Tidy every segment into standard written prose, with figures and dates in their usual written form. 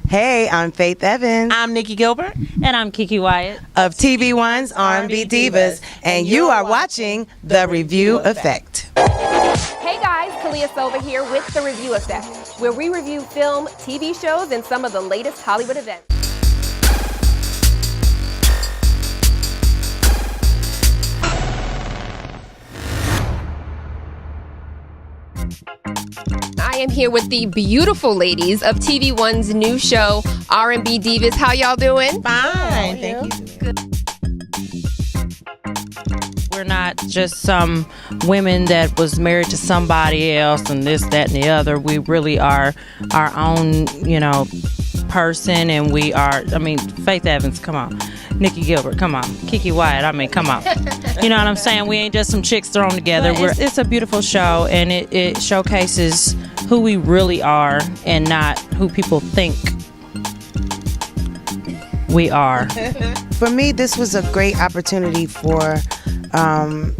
Hey, I'm Faith Evans I'm Nikki Gilbert. And I'm Kiki Wyatt of TV One's R&B Divas, and you are watching The Review Effect. Hey guys, Kalia Silva here with The Review Effect, where we review film, TV shows, and some of the latest Hollywood events. I am here with the beautiful ladies of TV One's new show, R&B Divas. How y'all doing? Fine, thank you. We're not just some women that was married to somebody else and this, that, and the other. We really are our own, person, and we are, Faith Evans, come on. Nikki Gilbert, come on. Kiki Wyatt, come on. You know what I'm saying? We ain't just some chicks thrown together. It's a beautiful show, and it showcases who we really are and not who people think we are. For me, this was a great opportunity for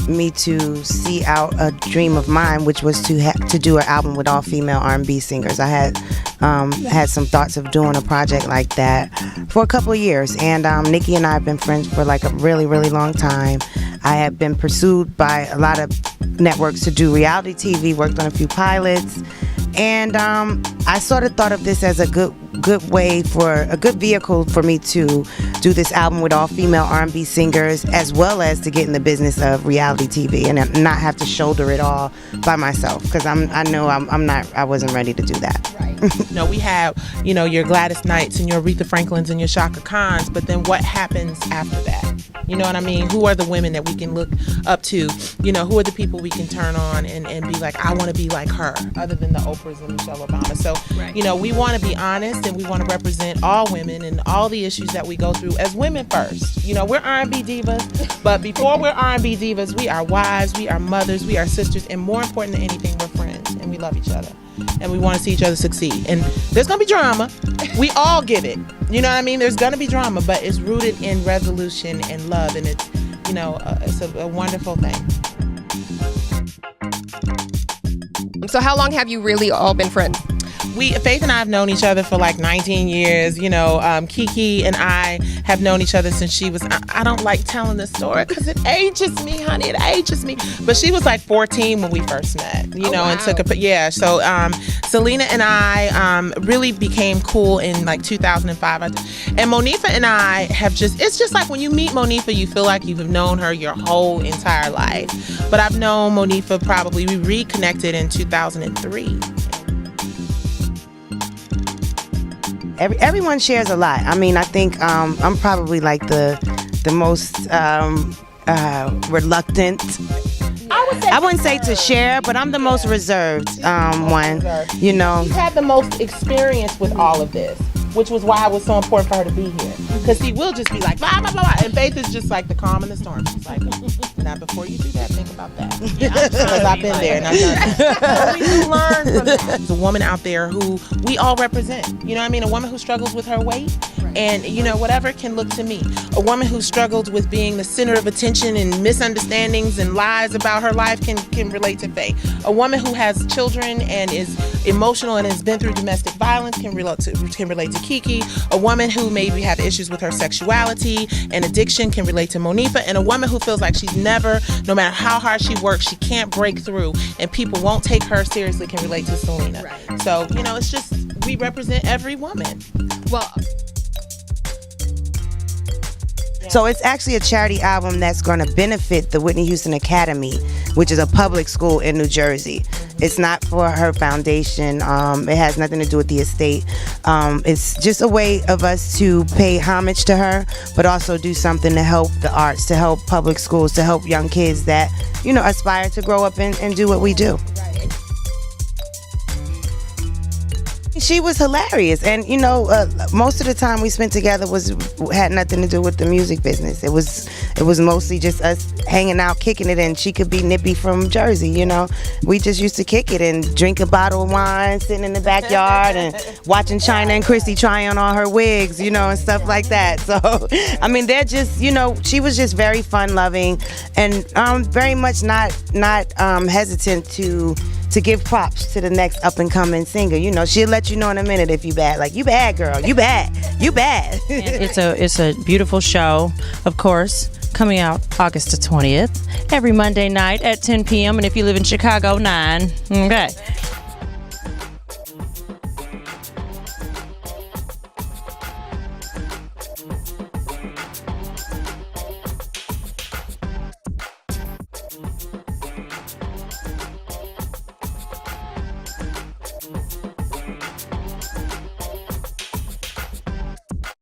me to see out a dream of mine, which was to do an album with all female R&B singers. I had some thoughts of doing a project like that for a couple of years, and Nikki and I have been friends for like a really, really long time. I have been pursued by a lot of networks to do reality TV, worked on a few pilots, and I sort of thought of this as a good way for a good vehicle for me to do this album with all female R&B singers, as well as to get in the business of reality TV and not have to shoulder it all by myself, because I wasn't ready to do that. Right. We have, your Gladys Knights and your Aretha Franklins and your Shaka Khans, but then what happens after that? You know what I mean? Who are the women that we can look up to? Who are the people we can turn on and be like, I want to be like her, other than the Oprahs and Michelle Obama. So, right. We want to be honest, and we want to represent all women and all the issues that we go through as women first. We're R&B divas, but before we're R&B divas, we are wives, we are mothers, we are sisters, and more important than anything, we're friends, and we love each other. And we want to see each other succeed. And there's going to be drama. We all get it. You know what I mean? There's going to be drama, but it's rooted in resolution and love. And it's, it's a wonderful thing. So how long have you really all been friends? Faith and I have known each other for like 19 years. Kiki and I have known each other since she was, I don't like telling this story because it ages me, honey, it ages me. But she was like 14 when we first met, wow. And took so Selena and I really became cool in like 2005. And Monifa and I it's just like when you meet Monifa, you feel like you've known her your whole entire life. But I've known Monifa we reconnected in 2003. Everyone shares a lot. I think I'm probably like the most reluctant. I wouldn't say to share, but I'm the most reserved one. She's had the most experience with all of this, which was why it was so important for her to be here. Because he will just be like, blah, blah, blah, blah. And Faith is just like the calm in the storm. She's like, now before you do that, think about that. Because I've been there and I've done it. So we do learn from that. There's a woman out there who we all represent. A woman who struggles with her weight and, whatever can look to me. A woman who struggles with being the center of attention and misunderstandings and lies about her life can relate to Faith. A woman who has children and is emotional and has been through domestic violence can relate to Kiki. A woman who maybe have issues with her sexuality and addiction can relate to Monifa. And a woman who feels like she's never, no matter how hard she works, she can't break through and people won't take her seriously can relate to Selena. Right. So, it's just, we represent every woman. Well, so it's actually a charity album that's going to benefit the Whitney Houston Academy, which is a public school in New Jersey. It's not for her foundation. It has nothing to do with the estate. It's just a way of us to pay homage to her, but also do something to help the arts, to help public schools, to help young kids that, aspire to grow up and do what we do. She was hilarious, and most of the time we spent together had nothing to do with the music business. It was mostly just us hanging out, kicking it, and she could be Nippy from Jersey. We just used to kick it and drink a bottle of wine, sitting in the backyard, and watching China and Chrissy try on all her wigs, and stuff like that. So, they're just, she was just very fun-loving, and very much not hesitant to to give props to the next up and coming singer. You know, she'll let you know in a minute if you bad. Like, you bad, girl. You bad. You bad. It's a beautiful show, of course, coming out August the 20th, every Monday night at 10 p.m. And if you live in Chicago, 9. Okay.